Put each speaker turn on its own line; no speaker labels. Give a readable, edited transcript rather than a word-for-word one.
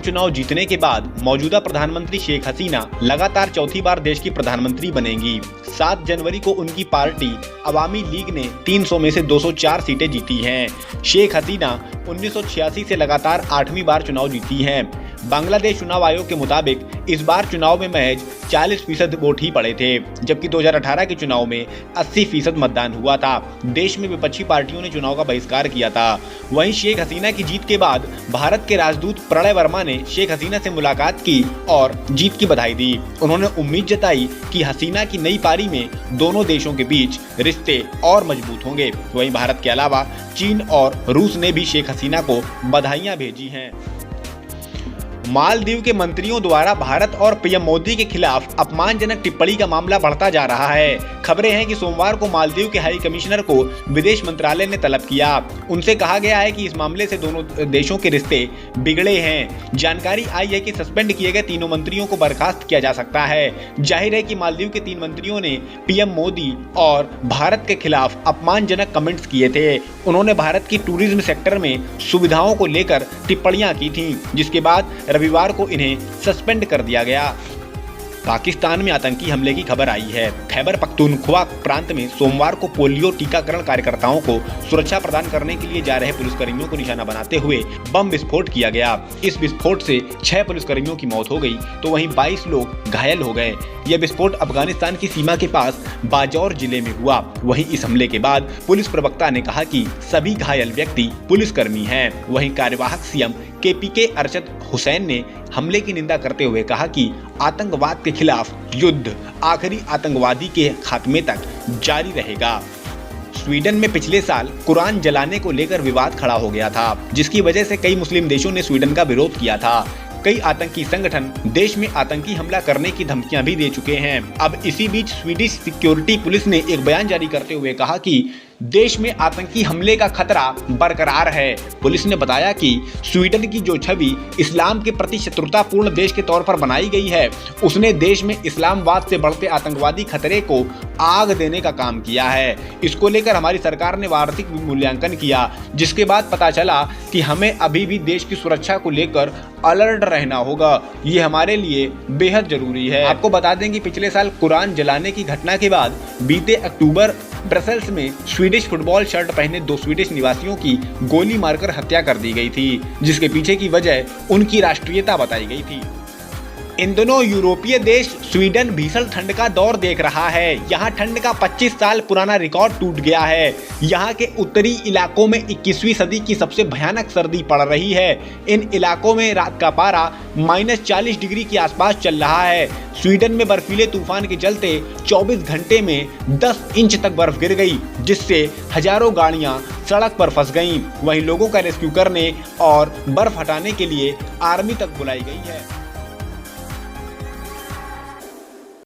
चुनाव जीतने के बाद मौजूदा प्रधानमंत्री शेख हसीना लगातार चौथी बार देश की प्रधानमंत्री बनेंगी। 7 जनवरी को उनकी पार्टी अवामी लीग ने 300 में से 204 सीटें जीती हैं। शेख हसीना 1986 से लगातार 8वीं बार चुनाव जीती हैं। बांग्लादेश चुनाव आयोग के मुताबिक इस बार चुनाव में महज 40% वोट ही पड़े थे, जबकि 2018 के चुनाव में 80% मतदान हुआ था। देश में विपक्षी पार्टियों ने चुनाव का बहिष्कार किया था। वहीं शेख हसीना की जीत के बाद भारत के राजदूत प्रणय वर्मा ने शेख हसीना से मुलाकात की और जीत की बधाई दी। उन्होंने उम्मीद जताई कि हसीना की नई पारी में दोनों देशों के बीच रिश्ते और मजबूत होंगे। वहीं भारत के अलावा चीन और रूस ने भी शेख हसीना को बधाइयां भेजी हैं। मालदीव के मंत्रियों द्वारा भारत और पीएम मोदी के खिलाफ अपमानजनक टिप्पणी का मामला बढ़ता जा रहा है। खबरें हैं कि सोमवार को मालदीव के हाई कमिश्नर को विदेश मंत्रालय ने तलब किया। उनसे कहा गया है कि इस मामले से दोनों देशों के रिश्ते बिगड़े हैं। जानकारी आई है कि सस्पेंड किए गए तीनों मंत्रियों को बर्खास्त किया जा सकता है। जाहिर है कि मालदीव के 3 मंत्रियों ने पीएम मोदी और भारत के खिलाफ अपमानजनक कमेंट्स किए थे। उन्होंने भारत की टूरिज्म सेक्टर में सुविधाओं को लेकर टिप्पणियां की थीं, जिसके बाद रविवार को इन्हें सस्पेंड कर दिया गया। पाकिस्तान में आतंकी हमले की खबर आई है। खैबर पख्तूनख्वा प्रांत में सोमवार को पोलियो टीकाकरण कार्यकर्ताओं को सुरक्षा प्रदान करने के लिए जा रहे पुलिसकर्मियों को निशाना बनाते हुए बम विस्फोट किया गया। इस विस्फोट से 6 पुलिसकर्मियों की मौत हो गई तो वहीं 22 लोग घायल हो गए। यह विस्फोट अफगानिस्तान की सीमा के पास बाजौर जिले में हुआ। वहीं इस हमले के बाद पुलिस प्रवक्ता ने कहा कि सभी घायल व्यक्ति पुलिसकर्मी हैं। वहीं कार्यवाहक सीएम केपीके अरशद हुसैन ने हमले की निंदा करते हुए कहा कि आतंकवाद के खिलाफ युद्ध आखिरी आतंकवादी के खात्मे तक जारी रहेगा। स्वीडन में पिछले साल कुरान जलाने को लेकर विवाद खड़ा हो गया था, जिसकी वजह से कई मुस्लिम देशों ने स्वीडन का विरोध किया था। कई आतंकी संगठन देश में आतंकी हमला करने की धमकियां भी दे चुके हैं। अब इसी बीच स्वीडिश सिक्योरिटी पुलिस ने एक बयान जारी करते हुए कहा कि देश में आतंकी हमले का खतरा बरकरार है। पुलिस ने बताया कि स्वीडन की जो छवि इस्लाम के प्रति शत्रुतापूर्ण देश के तौर पर बनाई गई है, उसने देश में इस्लामवाद से बढ़ते आतंकवादी खतरे को आग देने का काम किया है। इसको लेकर हमारी सरकार ने वार्षिक मूल्यांकन किया, जिसके बाद पता चला कि हमें अभी भी देश की सुरक्षा को लेकर अलर्ट रहना होगा। ये हमारे लिए बेहद जरूरी है। आपको बता दें कि पिछले साल कुरान जलाने की घटना के बाद बीते अक्टूबर ब्रसेल्स में स्वीडिश फुटबॉल शर्ट पहने 2 स्वीडिश निवासियों की गोली मारकर हत्या कर दी गई थी, जिसके पीछे की वजह उनकी राष्ट्रीयता बताई गई थी। इन दोनों यूरोपीय देश स्वीडन भीषण ठंड का दौर देख रहा है। यहाँ ठंड का 25 साल पुराना रिकॉर्ड टूट गया है। यहाँ के उत्तरी इलाकों में 21वीं सदी की सबसे भयानक सर्दी पड़ रही है। इन इलाकों में रात का पारा -40 डिग्री के आसपास चल रहा है। स्वीडन में बर्फीले तूफान के चलते 24 घंटे में 10 इंच तक बर्फ गिर गई, जिससे हजारों गाड़ियां सड़क पर फंस गईं। वहीं लोगों का रेस्क्यू करने और बर्फ हटाने के लिए आर्मी तक बुलाई गई है।